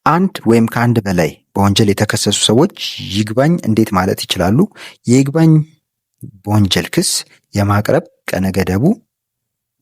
አንድ ወይም ከአንድ በላይ በወንጀል የተከሰሱ ሰዎች ይግባኝ እንዴት ማለት ይችላሉ? የይግባኝ በወንጀል ክስ የማቅረብ ቀነ ገደቡ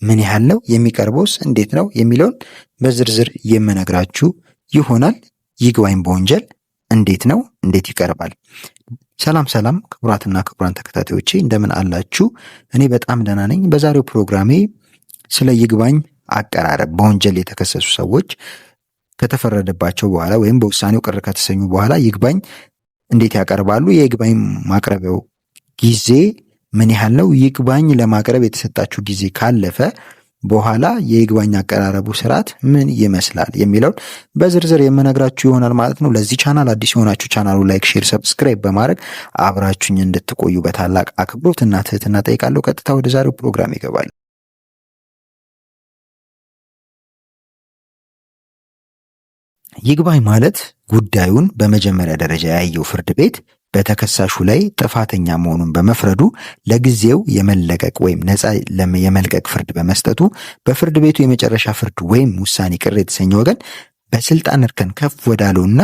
ምን ያህል ነው? የሚቀርበውስ እንዴት ነው? የሚለውን በዝርዝር የምነግራችሁ ይሆናል። ይግባኝ በወንጀል እንዴት ነው? እንዴት ይቀርባል? ሰላም ሰላም ክቡራትና ክቡራን ተከታታዮቼ እንደምን አላችሁ? እኔ በጣም ደህና ነኝ። በዛሬው ፕሮግራሜ ስለ ይግባኝ አቀራረብ በወንጀል የተከሰሱ ሰዎች ከተፈረደባቸው በኋላ ወይም በውሳኔው ቅር ከተሰኙ በኋላ ይግባኝ እንዴት ያቀርባሉ? የይግባኝ ማቅረቢያው ጊዜ ምን ያህል ነው? ይግባኝ ለማቅረብ የተሰጣችሁ ጊዜ ካለፈ በኋላ የይግባኝ አቀራረቡ ስርዓት ምን ይመስላል የሚለውን በዝርዝር የምነግራችሁ ይሆናል ማለት ነው። ለዚህ ቻናል አዲስ የሆናችሁ ቻናሉ ላይክ፣ ሼር፣ ሰብስክራይብ በማድረግ አብራችሁኝ እንድትቆዩ በታላቅ አክብሮትና ትህትና ጠይቃለሁ። ቀጥታ ወደ ዛሬው ፕሮግራም ይገባል። ይግባኝ ማለት ጉዳዩን በመጀመሪያ ደረጃ ያየው ፍርድ ቤት በተከሳሹ ላይ ጥፋተኛ መሆኑን በመፍረዱ ለጊዜው የመለቀቅ ወይም ነፃ የመልቀቅ ፍርድ በመስጠቱ በፍርድ ቤቱ የመጨረሻ ፍርድ ወይም ውሳኔ ቅር የተሰኘ ወገን በስልጣን እርከን ከፍ ወዳለውና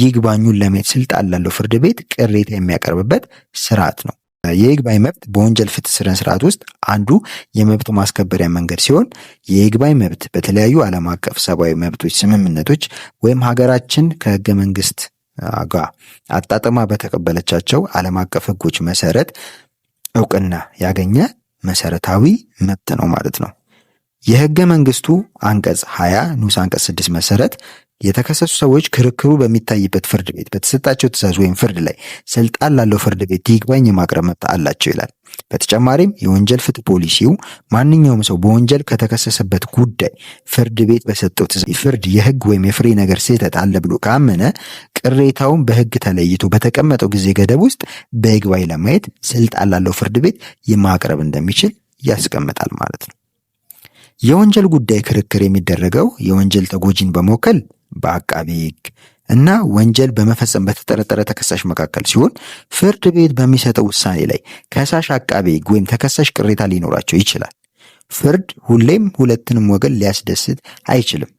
ይግባኙን ለማየት ስልጣን ላለው ፍርድ ቤት ቅሬታ የሚያቀርብበት ስርዓት ነው። የይግባኝ መብት በወንጀል ፍትህ ስነ ስርዓት ውስጥ አንዱ የመብት ማስከበሪያ መንገድ ሲሆን የይግባኝ መብት በተለያዩ ዓለም አቀፍ ሰብአዊ መብቶች ስምምነቶች ወይም ሀገራችን ከህገ መንግስት ጋር አጣጥማ በተቀበለቻቸው ዓለም አቀፍ ህጎች መሰረት እውቅና ያገኘ መሰረታዊ መብት ነው ማለት ነው። የህገ መንግስቱ አንቀጽ 20 ንዑስ አንቀጽ 6 መሰረት የተከሰሱ ሰዎች ክርክሩ በሚታይበት ፍርድ ቤት በተሰጣቸው ትዕዛዝ ወይም ፍርድ ላይ ስልጣን ላለው ፍርድ ቤት ይግባኝ የማቅረብ መብት አላቸው ይላል። በተጨማሪም የወንጀል ፍትህ ፖሊሲው ማንኛውም ሰው በወንጀል ከተከሰሰበት ጉዳይ ፍርድ ቤት በሰጠው ፍርድ የህግ ወይም የፍሬ ነገር ስህተት አለ ብሎ ካመነ ቅሬታውን በህግ ተለይቶ በተቀመጠው ጊዜ ገደብ ውስጥ በይግባኝ ለማየት ስልጣን ላለው ፍርድ ቤት የማቅረብ እንደሚችል ያስቀምጣል ማለት ነው። የወንጀል ጉዳይ ክርክር የሚደረገው የወንጀል ተጎጂን በመወከል በአቃቢ ህግ እና ወንጀል በመፈጸም በተጠረጠረ ተከሳሽ መካከል ሲሆን ፍርድ ቤት በሚሰጠው ውሳኔ ላይ ከሳሽ፣ አቃቢ ህግ ወይም ተከሳሽ ቅሬታ ሊኖራቸው ይችላል። ፍርድ ሁሌም ሁለቱንም ወገን ሊያስደስት አይችልም።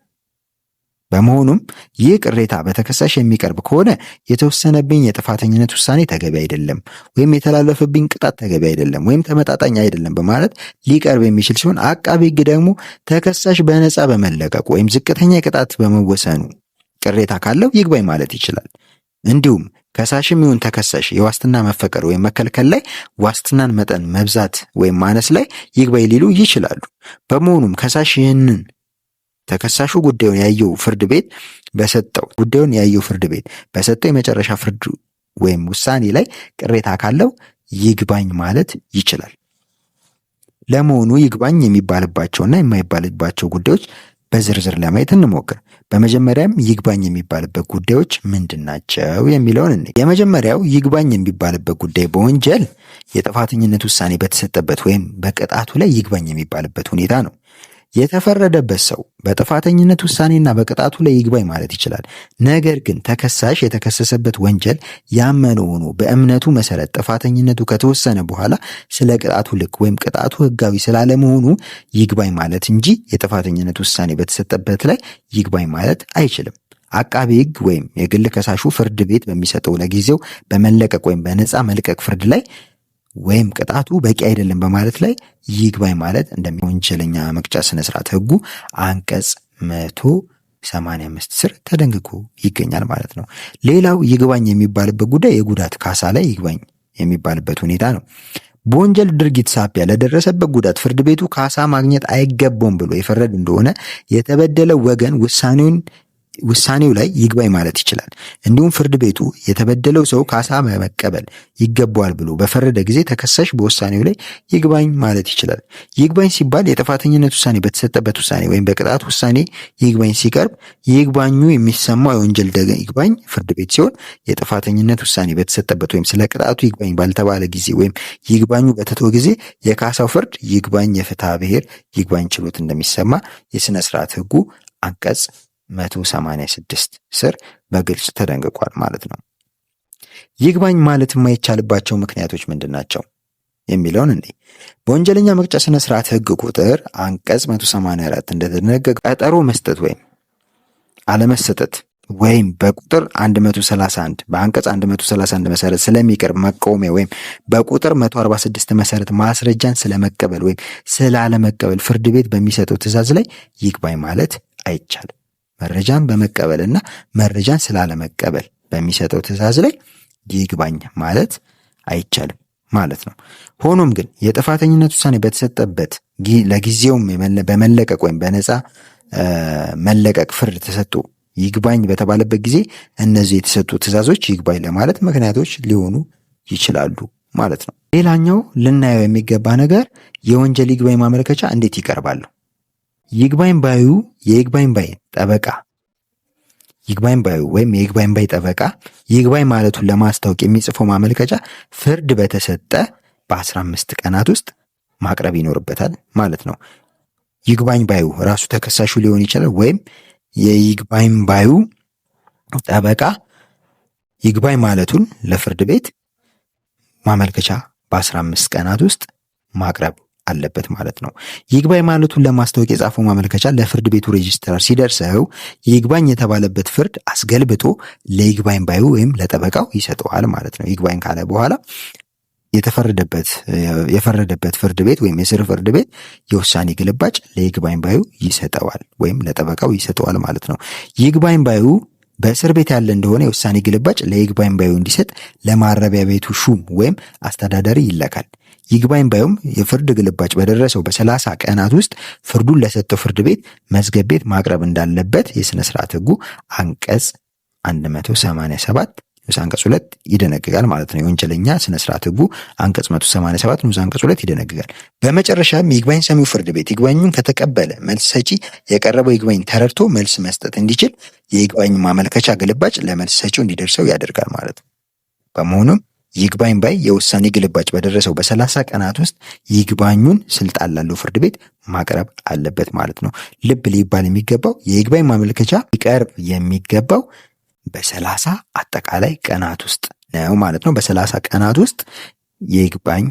በመሆኑም ይህ ቅሬታ በተከሳሽ የሚቀርብ ከሆነ የተወሰነብኝ የጥፋተኝነት ውሳኔ ተገቢ አይደለም ወይም የተላለፈብኝ ቅጣት ተገቢ አይደለም ወይም ተመጣጣኝ አይደለም በማለት ሊቀርብ የሚችል ሲሆን አቃቢ ህግ ደግሞ ተከሳሽ በነፃ በመለቀቁ ወይም ዝቅተኛ ቅጣት በመወሰኑ ቅሬታ ካለው ይግባኝ ማለት ይችላል። እንዲሁም ከሳሽም ይሁን ተከሳሽ የዋስትና መፈቀድ ወይም መከልከል ላይ ዋስትናን መጠን መብዛት ወይም ማነስ ላይ ይግባኝ ሊሉ ይችላሉ። በመሆኑም ከሳሽ ይህንን ተከሳሹ ጉዳዩን ያየው ፍርድ ቤት በሰጠው የመጨረሻ ፍርድ ወይም ውሳኔ ላይ ቅሬታ ካለው ይግባኝ ማለት ይችላል። ለመሆኑ ይግባኝ የሚባልባቸውና የማይባልባቸው ጉዳዮች በዝርዝር ለማየት እንሞክር። በመጀመሪያም ይግባኝ የሚባልበት ጉዳዮች ምንድን ናቸው የሚለውን እንይ። የመጀመሪያው ይግባኝ የሚባልበት ጉዳይ በወንጀል የጥፋተኝነት ውሳኔ በተሰጠበት ወይም በቅጣቱ ላይ ይግባኝ የሚባልበት ሁኔታ ነው። የተፈረደበት ሰው በጥፋተኝነት ውሳኔና በቅጣቱ ላይ ይግባኝ ማለት ይችላል። ነገር ግን ተከሳሽ የተከሰሰበት ወንጀል ያመነው ሆኖ በእምነቱ መሰረት ጥፋተኝነቱ ከተወሰነ በኋላ ስለ ቅጣቱ ልክ ወይም ቅጣቱ ህጋዊ ስላለመሆኑ ይግባኝ ማለት እንጂ የጥፋተኝነት ውሳኔ በተሰጠበት ላይ ይግባኝ ማለት አይችልም። አቃቢ ህግ ወይም የግል ከሳሹ ፍርድ ቤት በሚሰጠው ለጊዜው በመለቀቅ ወይም በነፃ መልቀቅ ፍርድ ላይ ወይም ቅጣቱ በቂ አይደለም በማለት ላይ ይግባኝ ማለት ወንጀለኛ መቅጫ ስነ ስርዓት ህጉ አንቀጽ 185 ስር ተደንግጎ ይገኛል ማለት ነው። ሌላው ይግባኝ የሚባልበት ጉዳይ የጉዳት ካሳ ላይ ይግባኝ የሚባልበት ሁኔታ ነው። በወንጀል ድርጊት ሳቢያ ለደረሰበት ጉዳት ፍርድ ቤቱ ካሳ ማግኘት አይገባውም ብሎ የፈረደ እንደሆነ የተበደለው ወገን ውሳኔው ላይ ይግባኝ ማለት ይችላል። እንዲሁም ፍርድ ቤቱ የተበደለው ሰው ካሳ መቀበል ይገባዋል ብሎ በፈረደ ጊዜ ተከሳሽ በውሳኔው ላይ ይግባኝ ማለት ይችላል። ይግባኝ ሲባል የጥፋተኝነት ውሳኔ በተሰጠበት ውሳኔ ወይም በቅጣት ውሳኔ ይግባኝ ሲቀርብ ይግባኙ የሚሰማው የወንጀል ይግባኝ ፍርድ ቤት ሲሆን የጥፋተኝነት ውሳኔ በተሰጠበት ወይም ስለ ቅጣቱ ይግባኝ ባልተባለ ጊዜ ወይም ይግባኙ በተተወ ጊዜ የካሳው ፍርድ ይግባኝ የፍትሐ ብሔር ይግባኝ ችሎት እንደሚሰማ የሥነ ስርዓት ህጉ አንቀጽ 186 ስር በግልጽ ተደንግቋል ማለት ነው። ይግባኝ ማለት የማይቻልባቸው ምክንያቶች ምንድን ናቸው የሚለውን እንዴ በወንጀለኛ መቅጫ ስነ ስርዓት ህግ ቁጥር አንቀጽ 184 እንደተደነገገ ቀጠሮ መስጠት ወይም አለመሰጠት ወይም በቁጥር 131 በአንቀጽ 131 መሰረት ስለሚቀርብ መቃወሚያ ወይም በቁጥር 146 መሰረት ማስረጃን ስለመቀበል ወይም ስላለመቀበል ፍርድ ቤት በሚሰጠው ትዕዛዝ ላይ ይግባኝ ማለት አይቻልም። መረጃን በመቀበልና መረጃን ስላለመቀበል በሚሰጠው ትዕዛዝ ላይ ይግባኝ ማለት አይቻልም ማለት ነው። ሆኖም ግን የጥፋተኝነት ውሳኔ በተሰጠበት ለጊዜውም በመለቀቅ ወይም በነፃ መለቀቅ ፍርድ ተሰጥቶ ይግባኝ በተባለበት ጊዜ እነዚህ የተሰጡ ትዕዛዞች ይግባኝ ለማለት ምክንያቶች ሊሆኑ ይችላሉ ማለት ነው። ሌላኛው ልናየው የሚገባ ነገር የወንጀል ይግባኝ ማመልከቻ እንዴት ይቀርባሉ? ይግባኝ ባዩ የይግባኝ ባይ ጠበቃ ይግባኝ ባዩ ወይም የይግባኝ ባይ ጠበቃ ይግባኝ ማለቱን ለማስታወቅ የሚጽፈው ማመልከቻ ፍርድ በተሰጠ በ15 ቀናት ውስጥ ማቅረብ ይኖርበታል ማለት ነው። ይግባኝ ባዩ ራሱ ተከሳሹ ሊሆን ይችላል ወይም የይግባኝ ባዩ ጠበቃ ይግባኝ ማለቱን ለፍርድ ቤት ማመልከቻ በ15 ቀናት ውስጥ ማቅረብ አለበት ማለት ነው። ይግባኝ ማለቱን ለማስታወቅ የጻፈው ማመልከቻ ለፍርድ ቤቱ ሬጅስትራር ሲደርሰው ይግባኝ የተባለበት ፍርድ አስገልብጦ ለይግባኝ ባዩ ወይም ለጠበቃው ይሰጠዋል ማለት ነው። ይግባኝ ካለ በኋላ የፈረደበት ፍርድ ቤት ወይም የስር ፍርድ ቤት የውሳኔ ግልባጭ ለይግባኝ ባዩ ይሰጠዋል ወይም ለጠበቃው ይሰጠዋል ማለት ነው። ይግባኝ ባዩ በእስር ቤት ያለ እንደሆነ የውሳኔ ግልባጭ ለይግባኝ ባዩ እንዲሰጥ ለማረቢያ ቤቱ ሹም ወይም አስተዳዳሪ ይላካል። ይግባኝ ባዩም የፍርድ ግልባጭ በደረሰው በ30 ቀናት ውስጥ ፍርዱን ለሰጠው ፍርድ ቤት መዝገብ ቤት ማቅረብ እንዳለበት የሥነ ሥርዓት ሕጉ አንቀጽ 187 ንዑስ አንቀጽ 2 ይደነግጋል ማለት ነው። የወንጀለኛ ሥነ ሥርዓት ሕጉ አንቀጽ 187 ንዑስ አንቀጽ 2 ይደነግጋል። በመጨረሻም ይግባኝ ሰሚው ፍርድ ቤት ይግባኙን ከተቀበለ መልስ ሰጪ የቀረበው ይግባኝ ተረድቶ መልስ መስጠት እንዲችል የይግባኝ ማመልከቻ ግልባጭ ለመልስ ሰጪው እንዲደርሰው ያደርጋል ማለት ነው። በመሆኑም ይግባኝ ባይ የውሳኔ ግልባጭ በደረሰው በ30 ቀናት ውስጥ ይግባኙን ስልጣን ላለው ፍርድ ቤት ማቅረብ አለበት ማለት ነው። ልብ ሊባል የሚገባው የይግባኝ ማመልከቻ ሊቀርብ የሚገባው በ30 አጠቃላይ ቀናት ውስጥ ነው ማለት ነው። በ30 ቀናት ውስጥ የይግባኝ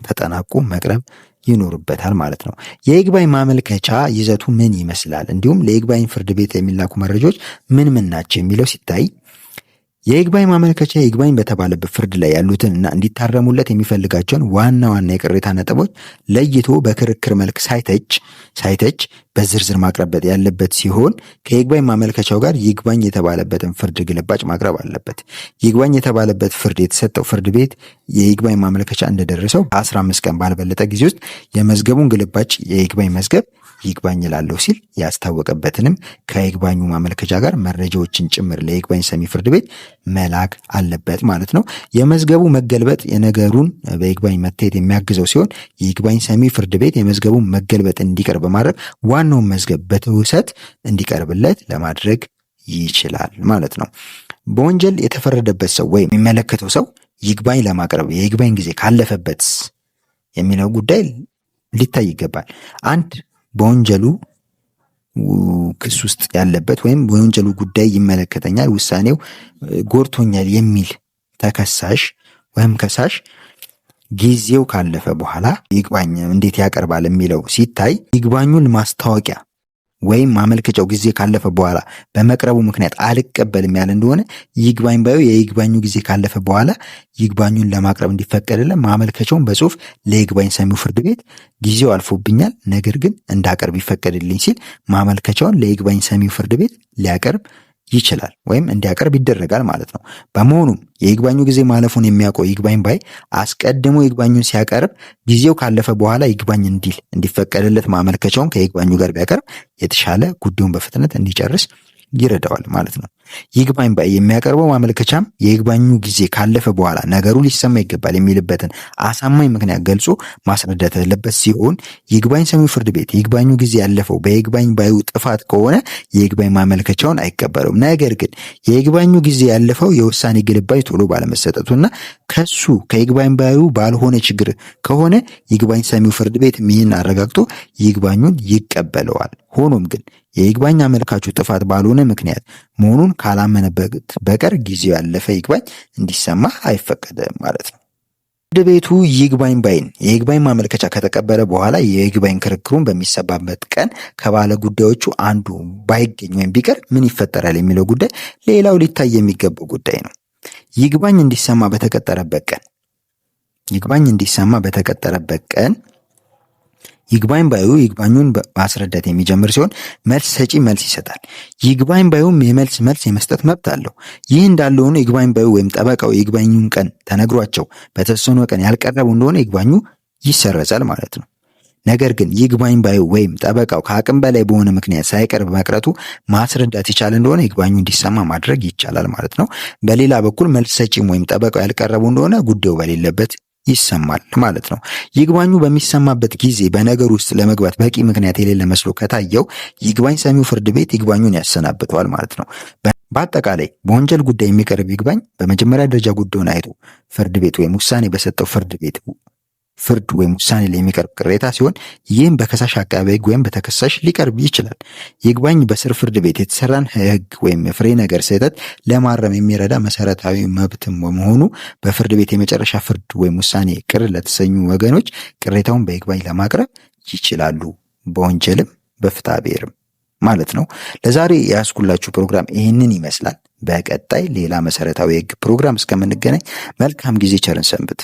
ተጠናቆ መቅረብ ይኖርበታል ማለት ነው። የይግባኝ ማመልከቻ ይዘቱ ምን ይመስላል፣ እንዲሁም ለይግባኝ ፍርድ ቤት የሚላኩ መረጃዎች ምን ናቸው የሚለው ሲታይ የይግባኝ ማመልከቻ ይግባኝ በተባለበት ፍርድ ላይ ያሉትን እና እንዲታረሙለት የሚፈልጋቸውን ዋና ዋና የቅሬታ ነጥቦች ለይቶ በክርክር መልክ ሳይተች በዝርዝር ማቅረብ ያለበት ሲሆን ከይግባኝ ማመልከቻው ጋር ይግባኝ የተባለበትን ፍርድ ግልባጭ ማቅረብ አለበት። ይግባኝ የተባለበት ፍርድ የተሰጠው ፍርድ ቤት የይግባኝ ማመልከቻ እንደደረሰው 15 ቀን ባልበለጠ ጊዜ ውስጥ የመዝገቡን ግልባጭ የይግባኝ መዝገብ ይግባኝ ላለው ሲል ያስታወቀበትንም ከይግባኙ ማመልከቻ ጋር መረጃዎችን ጭምር ለይግባኝ ሰሚ ፍርድ ቤት መላክ አለበት ማለት ነው። የመዝገቡ መገልበጥ የነገሩን በይግባኝ መታየት የሚያግዘው ሲሆን የይግባኝ ሰሚ ፍርድ ቤት የመዝገቡን መገልበጥ እንዲቀርብ በማድረግ ዋናውን መዝገብ በትውሰት እንዲቀርብለት ለማድረግ ይችላል ማለት ነው። በወንጀል የተፈረደበት ሰው ወይም የሚመለከተው ሰው ይግባኝ ለማቅረብ የይግባኝ ጊዜ ካለፈበት የሚለው ጉዳይ ሊታይ ይገባል። አንድ በወንጀሉ ክስ ውስጥ ያለበት ወይም በወንጀሉ ጉዳይ ይመለከተኛል፣ ውሳኔው ጎድቶኛል የሚል ተከሳሽ ወይም ከሳሽ ጊዜው ካለፈ በኋላ ይግባኝ እንዴት ያቀርባል የሚለው ሲታይ ይግባኙን ማስታወቂያ ወይም ማመልከቻው ጊዜ ካለፈ በኋላ በመቅረቡ ምክንያት አልቀበልም ያለ እንደሆነ ይግባኝ ባዩ የይግባኙ ጊዜ ካለፈ በኋላ ይግባኙን ለማቅረብ እንዲፈቀድለት ማመልከቻውን በጽሁፍ ለይግባኝ ሰሚው ፍርድ ቤት ጊዜው አልፎብኛል ነገር ግን እንዳቀርብ ይፈቀድልኝ ሲል ማመልከቻውን ለይግባኝ ሰሚው ፍርድ ቤት ሊያቀርብ ይችላል ወይም እንዲያቀርብ ይደረጋል ማለት ነው። በመሆኑም የይግባኙ ጊዜ ማለፉን የሚያውቀው ይግባኝ ባይ አስቀድሞ ይግባኙን ሲያቀርብ ጊዜው ካለፈ በኋላ ይግባኝ እንዲፈቀድለት ማመልከቻውን ከይግባኙ ጋር ቢያቀርብ የተሻለ ጉዳዩን በፍጥነት እንዲጨርስ ይረዳዋል ማለት ነው። ይግባኝ ባይ የሚያቀርበው ማመልከቻም የይግባኙ ጊዜ ካለፈ በኋላ ነገሩ ሊሰማ ይገባል የሚልበትን አሳማኝ ምክንያት ገልጾ ማስረዳት ያለበት ሲሆን ይግባኝ ሰሚው ፍርድ ቤት የይግባኙ ጊዜ ያለፈው በይግባኝ ባዩ ጥፋት ከሆነ የይግባኝ ማመልከቻውን አይቀበለውም። ነገር ግን የይግባኙ ጊዜ ያለፈው የውሳኔ ግልባጭ ቶሎ ባለመሰጠቱና ከሱ ከይግባኝ ባዩ ባልሆነ ችግር ከሆነ ይግባኝ ሰሚው ፍርድ ቤት ይህን አረጋግጦ ይግባኙን ይቀበለዋል። ሆኖም ግን የይግባኝ አመልካቹ ጥፋት ባልሆነ ምክንያት መሆኑን ካላመነበት በቀር ጊዜው ያለፈ ይግባኝ እንዲሰማ አይፈቀድም ማለት ነው። ፍርድ ቤቱ ይግባኝ ባይን የይግባኝ ማመልከቻ ከተቀበለ በኋላ የይግባኝ ክርክሩን በሚሰማበት ቀን ከባለ ጉዳዮቹ አንዱ ባይገኝ ወይም ቢቀር ምን ይፈጠራል የሚለው ጉዳይ ሌላው ሊታይ የሚገባው ጉዳይ ነው። ይግባኝ እንዲሰማ በተቀጠረበት ቀን ይግባኝ ባዩ ይግባኙን ማስረዳት የሚጀምር ሲሆን መልስ ሰጪ መልስ ይሰጣል። ይግባኝ ባዩም መልስ የመስጠት መብት አለው። ይህ እንዳለ ሆኖ ይግባኝ ባዩ ወይም ጠበቃው የይግባኙን ቀን ተነግሯቸው በተወሰነ ቀን ያልቀረቡ እንደሆነ ይግባኙ ይሰረዛል ማለት ነው። ነገር ግን ይግባኝ ባዩ ወይም ጠበቃው ከአቅም በላይ በሆነ ምክንያት ሳይቀርብ መቅረቱ ማስረዳት ይቻል እንደሆነ ይግባኙ እንዲሰማ ማድረግ ይቻላል ማለት ነው። በሌላ በኩል መልስ ሰጪም ወይም ጠበቃው ያልቀረቡ እንደሆነ ጉዳዩ በሌለበት ይሰማል ማለት ነው። ይግባኙ በሚሰማበት ጊዜ በነገር ውስጥ ለመግባት በቂ ምክንያት የሌለ መስሎ ከታየው ይግባኝ ሰሚው ፍርድ ቤት ይግባኙን ያሰናብተዋል ማለት ነው። በአጠቃላይ በወንጀል ጉዳይ የሚቀርብ ይግባኝ በመጀመሪያ ደረጃ ጉዳዩን አይቶ ፍርድ ቤት ወይም ውሳኔ በሰጠው ፍርድ ወይም ውሳኔ ላይ የሚቀርብ ቅሬታ ሲሆን ይህም በከሳሽ አቃቤ ሕግ ወይም በተከሳሽ ሊቀርብ ይችላል። ይግባኝ በስር ፍርድ ቤት የተሰራን ሕግ ወይም የፍሬ ነገር ስህተት ለማረም የሚረዳ መሰረታዊ መብትም በመሆኑ በፍርድ ቤት የመጨረሻ ፍርድ ወይም ውሳኔ ቅር ለተሰኙ ወገኖች ቅሬታውን በይግባኝ ለማቅረብ ይችላሉ። በወንጀልም በፍትሐ ብሔርም ማለት ነው። ለዛሬ ያስኩላችሁ ፕሮግራም ይህንን ይመስላል። በቀጣይ ሌላ መሰረታዊ የሕግ ፕሮግራም እስከምንገናኝ መልካም ጊዜ፣ ቸርን ሰንብት።